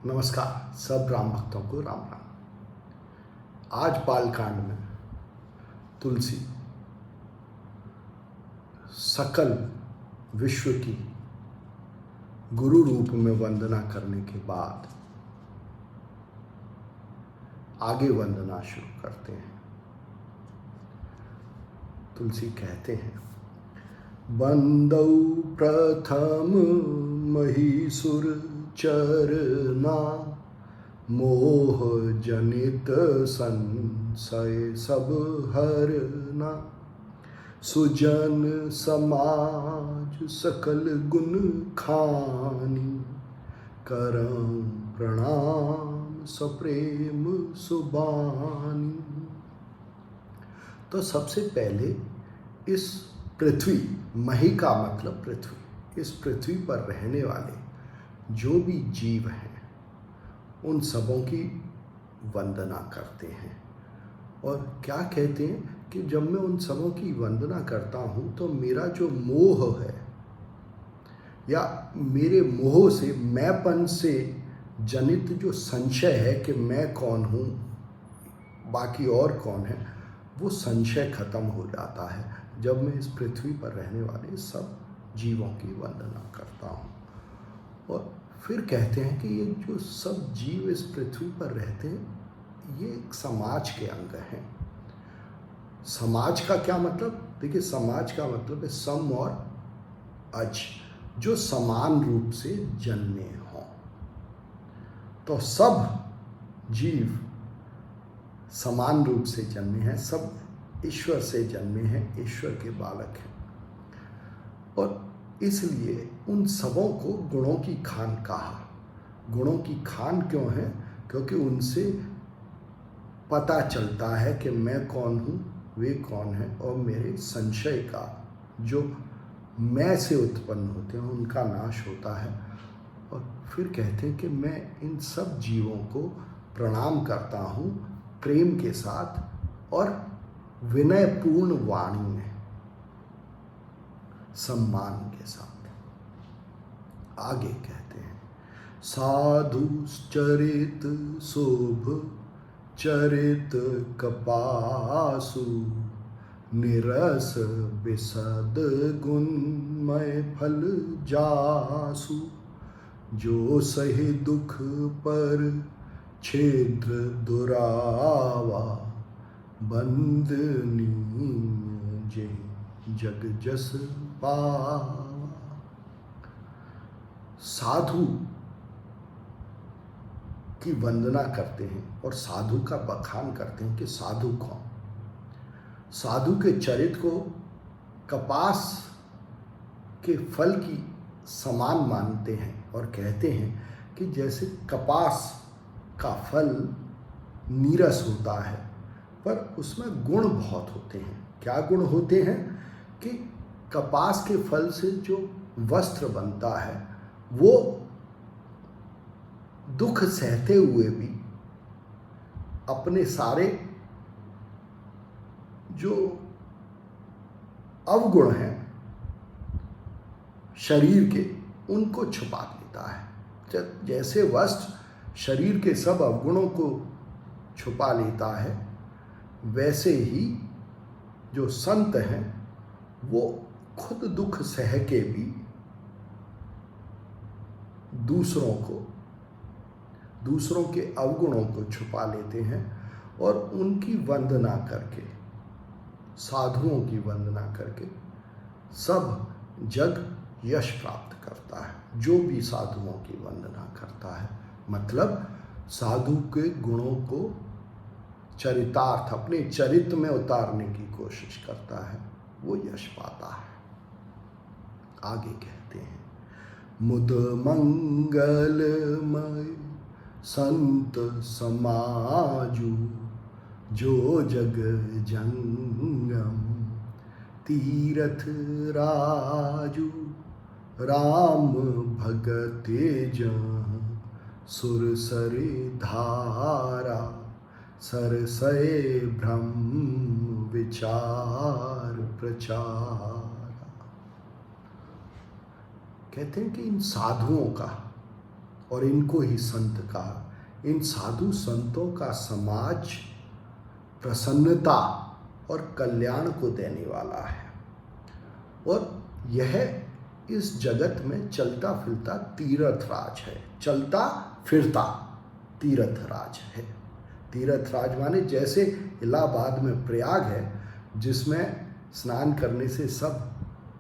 नमस्कार सब राम भक्तों को राम राम। आज बालकांड में तुलसी सकल विश्व की गुरु रूप में वंदना करने के बाद आगे वंदना शुरू करते हैं। तुलसी कहते हैं, बंदौ प्रथम महीसुर चरना, मोह जनित संशय सब हरना, सुजन समाज सकल गुण खानी, करम प्रणाम सप्रेम सुबानी। तो सबसे पहले इस पृथ्वी, मही का मतलब पृथ्वी, इस पृथ्वी पर रहने वाले जो भी जीव हैं उन सबों की वंदना करते हैं। और क्या कहते हैं कि जब मैं उन सबों की वंदना करता हूँ तो मेरा जो मोह है या मेरे मोह से, मैंपन से जनित जो संशय है कि मैं कौन हूँ, बाकी और कौन है, वो संशय खत्म हो जाता है जब मैं इस पृथ्वी पर रहने वाले सब जीवों की वंदना करता हूँ। और फिर कहते हैं कि ये जो सब जीव इस पृथ्वी पर रहते हैं ये एक समाज के अंग हैं। समाज का क्या मतलब? देखिए, समाज का मतलब है सम और अज, जो समान रूप से जन्मे हों। तो सब जीव समान रूप से जन्मे हैं, सब ईश्वर से जन्मे हैं, ईश्वर के बालक हैं। और इसलिए उन सबों को गुणों की खान कहा। गुणों की खान क्यों है? क्योंकि उनसे पता चलता है कि मैं कौन हूँ, वे कौन हैं, और मेरे संशय का जो मैं से उत्पन्न होते हैं उनका नाश होता है। और फिर कहते हैं कि मैं इन सब जीवों को प्रणाम करता हूँ प्रेम के साथ और विनयपूर्ण वाणी में, सम्मान के साथ। आगे कहते हैं, साधु चरित शोभ चरित कपासु, निरस विशद गुणमय फल जासु, जो सही दुख पर छेद्र दुरावा, बंदनी जे जग जस पावा। साधु की वंदना करते हैं और साधु का बखान करते हैं कि साधु कौन। साधु के चरित्र को कपास के फल की समान मानते हैं और कहते हैं कि जैसे कपास का फल नीरस होता है पर उसमें गुण बहुत होते हैं। क्या गुण होते हैं? कि कपास के फल से जो वस्त्र बनता है वो दुख सहते हुए भी अपने सारे जो अवगुण हैं शरीर के, उनको छुपा देता है। जैसे वस्त्र शरीर के सब अवगुणों को छुपा लेता है, वैसे ही जो संत हैं वो खुद दुख सह के भी दूसरों के अवगुणों को छुपा लेते हैं और उनकी वंदना करके, साधुओं की वंदना करके सब जग यश प्राप्त करता है। जो भी साधुओं की वंदना करता है, मतलब साधु के गुणों को चरितार्थ, अपने चरित्र में उतारने की कोशिश करता है, वो यश पाता है। आगे कहते हैं, मुद मंगलमय संत समाजु, जो जग जंगम तीरथ राजू, राम भगते जहाँ सुरसरे धारा, सरसय ब्रह्म विचार प्रचार। कहते हैं कि इन साधुओं का और इनको ही संत कहा। इन साधु संतों का समाज प्रसन्नता और कल्याण को देने वाला है, और यह इस जगत में चलता फिरता तीर्थराज है। चलता फिरता तीर्थराज है। तीर्थराज माने जैसे इलाहाबाद में प्रयाग है, जिसमें स्नान करने से सब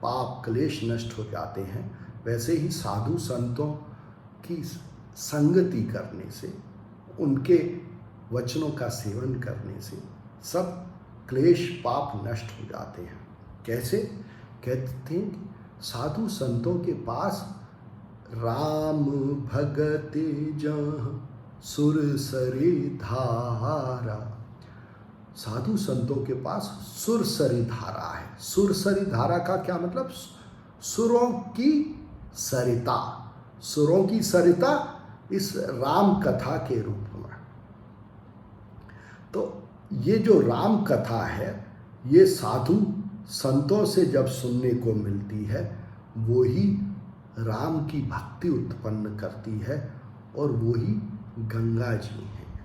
पाप क्लेश नष्ट हो जाते हैं, वैसे ही साधु संतों की संगति करने से, उनके वचनों का सेवन करने से सब क्लेश पाप नष्ट हो जाते हैं। कैसे? कहते हैं कि साधु संतों के पास राम भगत जहाँ सुरसरी धारा, साधु संतों के पास सुरसरी धारा है। सुरसरी धारा का क्या मतलब? सुरों की सरिता, सुरों की सरिता इस राम कथा के रूप में। तो ये जो राम कथा है, ये साधु संतों से जब सुनने को मिलती है, वो ही राम की भक्ति उत्पन्न करती है, और वो ही गंगा जी हैं।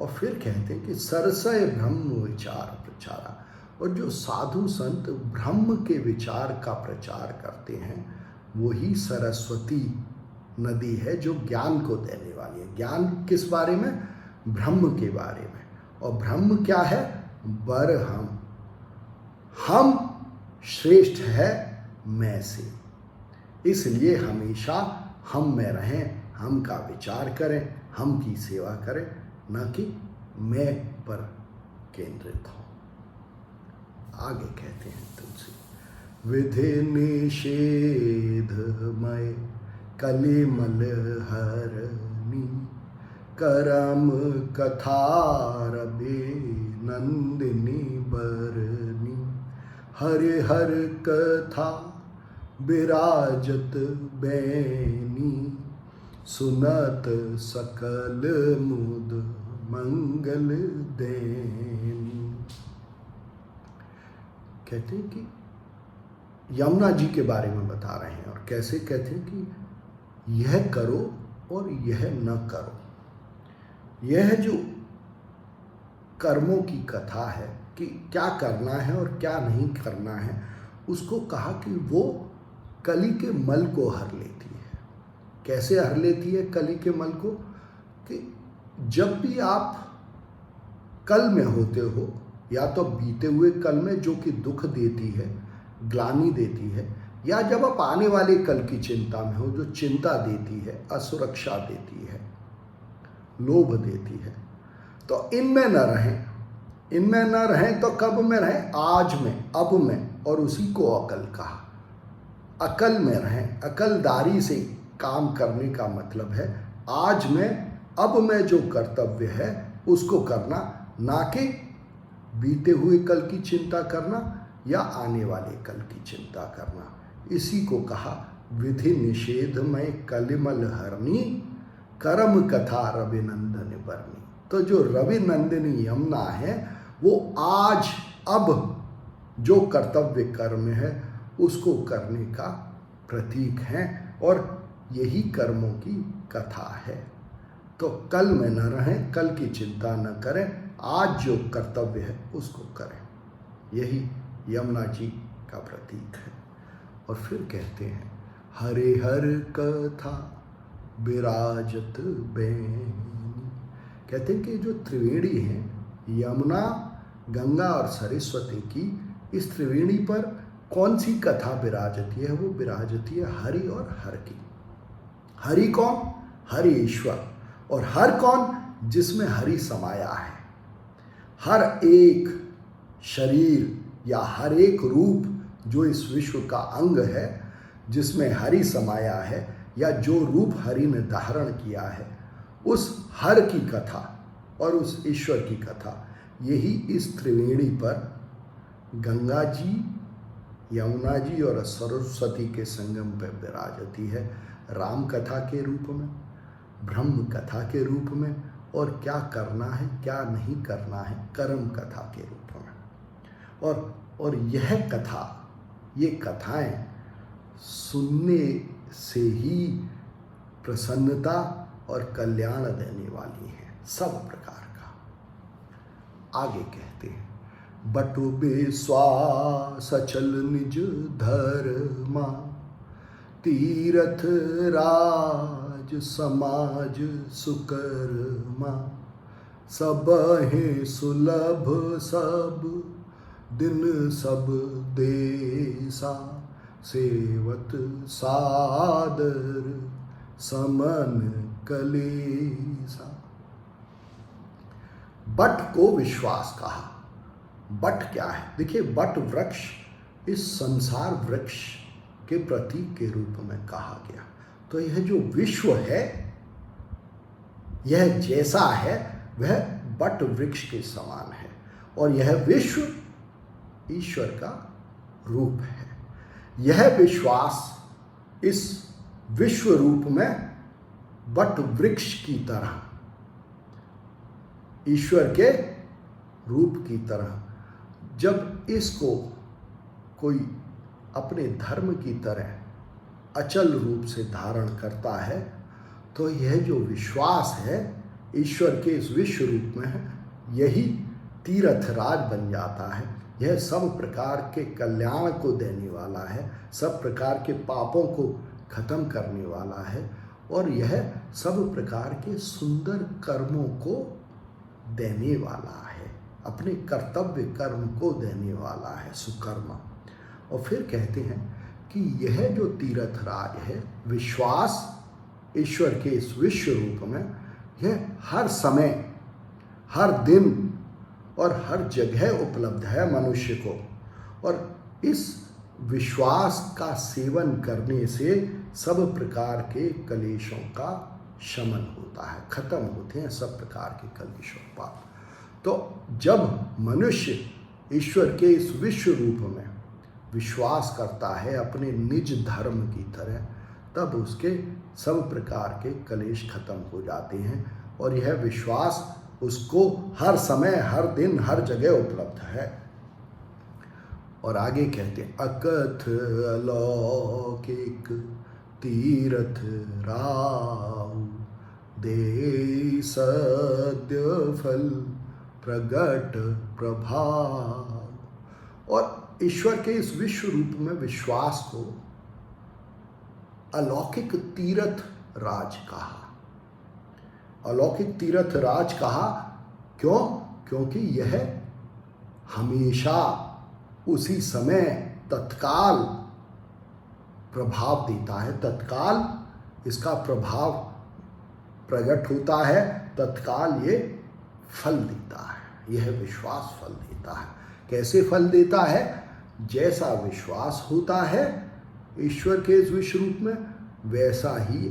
और फिर कहते हैं कि सरसय ब्रह्म विचार प्रचारा, और जो साधु संत ब्रह्म के विचार का प्रचार करते हैं, वही सरस्वती नदी है जो ज्ञान को देने वाली है। ज्ञान किस बारे में? ब्रह्म के बारे में। और ब्रह्म क्या है? हम श्रेष्ठ है मैं से। इसलिए हमेशा हम में रहें, हम का विचार करें, हम की सेवा करें, न कि मैं पर केंद्रित हो। आगे कहते हैं तुलसी, विधि निषेधमय कलिमल हरनी, करम कथारबे नंदिनी बरनी, हरि हर कथा विराजत बैनी, सुनत सकल मुद मंगल देनी। कहते हैं कि यमुना जी के बारे में बता रहे हैं, और कैसे कहते हैं कि यह करो और यह न करो। यह जो कर्मों की कथा है कि क्या करना है और क्या नहीं करना है, उसको कहा कि वो कली के मल को हर लेती है। कैसे हर लेती है कली के मल को? कि जब भी आप कल में होते हो, या तो बीते हुए कल में जो कि दुख देती है, ग्लानि देती है, या जब आप आने वाले कल की चिंता में हो, जो चिंता देती है, असुरक्षा देती है, लोभ देती है, तो इनमें न रहें। इनमें न रहें तो कब में रहें? आज में, अब में, और उसी को अकल कहा। अकल में रहें। अकलदारी से काम करने का मतलब है आज में, अब में जो कर्तव्य है उसको करना, ना कि बीते हुए कल की चिंता करना या आने वाले कल की चिंता करना। इसी को कहा विधि निषेध में कलिमल हरनी, करम कथा रविनंदन बरनी। तो जो रविनंदिनी यमुना है, वो आज अब जो कर्तव्य कर्म है उसको करने का प्रतीक है, और यही कर्मों की कथा है। तो कल में न रहें, कल की चिंता न करें, आज जो कर्तव्य है उसको करें। यही यमुना जी का प्रतीक है। और फिर कहते हैं हरे हर कथा विराजत बैनी। कहते हैं कि जो त्रिवेणी है, यमुना, गंगा और सरस्वती की, इस त्रिवेणी पर कौन सी कथा विराजती है? वो विराजती है हरि और हर की। हरि कौन? हरि ईश्वर। और हर कौन? जिसमें हरि समाया है। हर एक शरीर या हर एक रूप जो इस विश्व का अंग है, जिसमें हरि समाया है, या जो रूप हरि ने धारण किया है, उस हर की कथा और उस ईश्वर की कथा, यही इस त्रिवेणी पर गंगा जी, यमुना जी और सरस्वती के संगम पर विराजती है, राम कथा के रूप में, ब्रह्म कथा के रूप में, और क्या करना है क्या नहीं करना है कर्म कथा के रूप में। और यह कथा, ये कथाएं सुनने से ही प्रसन्नता और कल्याण देने वाली है सब प्रकार का। आगे कहते हैं, बटु विश्वास अचल निज धर्मा, तीरथ राज समाज सुकर्मा, सबहि सुलभ सब दिन सब देसा, सेवत सादर समन कलेसा। बट को विश्वास कहा। बट क्या है? देखिए, बट वृक्ष इस संसार वृक्ष के प्रतीक के रूप में कहा गया। तो यह जो विश्व है, यह जैसा है वह बट वृक्ष के समान है, और यह विश्व ईश्वर का रूप है। यह विश्वास इस विश्व रूप में बट वृक्ष की तरह, ईश्वर के रूप की तरह, जब इसको कोई अपने धर्म की तरह अचल रूप से धारण करता है, तो यह जो विश्वास है ईश्वर के इस विश्व रूप में है, यही तीर्थराज बन जाता है। यह सब प्रकार के कल्याण को देने वाला है, सब प्रकार के पापों को खत्म करने वाला है, और यह सब प्रकार के सुंदर कर्मों को देने वाला है, अपने कर्तव्य कर्म को देने वाला है, सुकर्म। और फिर कहते हैं कि यह जो तीर्थराज है, विश्वास ईश्वर के इस विश्व रूप में, यह हर समय, हर दिन और हर जगह उपलब्ध है मनुष्य को। और इस विश्वास का सेवन करने से सब प्रकार के कलेशों का शमन होता है, खत्म होते हैं सब प्रकार के कलेशों पाप। तो जब मनुष्य ईश्वर के इस विश्व रूप में विश्वास करता है अपने निज धर्म की तरह, तब उसके सब प्रकार के कलेश खत्म हो जाते हैं, और यह विश्वास उसको हर समय, हर दिन, हर जगह उपलब्ध है। और आगे कहते हैं, अकथ अलौकिक तीर्थ राउ, दे सद्य फल प्रगट प्रभाव। और ईश्वर के इस विश्व रूप में विश्वास को अलौकिक तीर्थ राज कहा। अलौकिक तीर्थ राज कहा क्यों? क्योंकि यह हमेशा उसी समय तत्काल प्रभाव देता है, तत्काल इसका प्रभाव प्रकट होता है, तत्काल ये फल देता है। यह विश्वास फल देता है। कैसे फल देता है? जैसा विश्वास होता है ईश्वर के इस विश्व रूप में, वैसा ही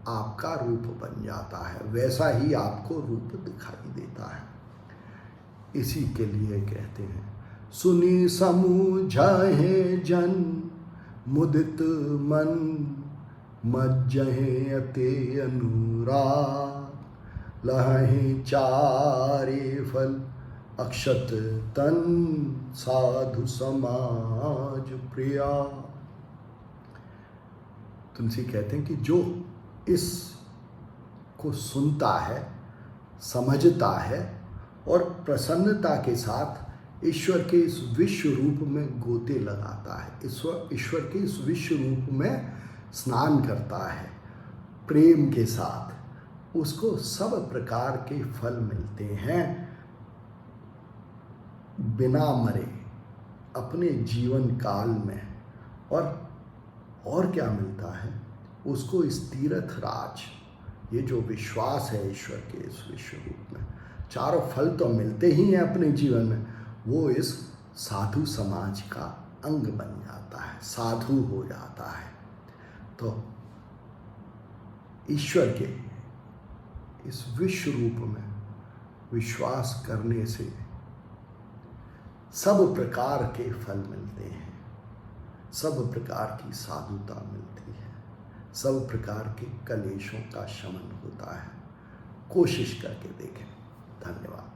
आपका रूप बन जाता है, वैसा ही आपको रूप दिखाई देता है। इसी के लिए कहते हैं, सुनी समूझहे जन मुदित मन, मज्जहे अते अनुराग, लहे चारे फल अक्षत तन, साधु समाज प्रिया। तुलसी कहते हैं कि जो इस को सुनता है, समझता है और प्रसन्नता के साथ ईश्वर के इस विश्व रूप में गोते लगाता है, ईश्वर के इस विश्व रूप में स्नान करता है प्रेम के साथ, उसको सब प्रकार के फल मिलते हैं बिना मरे अपने जीवन काल में। और क्या मिलता है उसको? इस तीर्थ राज, ये जो विश्वास है ईश्वर के इस विश्व रूप में, चारों फल तो मिलते ही हैं अपने जीवन में, वो इस साधु समाज का अंग बन जाता है, साधु हो जाता है। तो ईश्वर के इस विश्व रूप में विश्वास करने से सब प्रकार के फल मिलते हैं, सब प्रकार की साधुता मिलती है, सब प्रकार के कलेशों का शमन होता है। कोशिश करके देखें। धन्यवाद।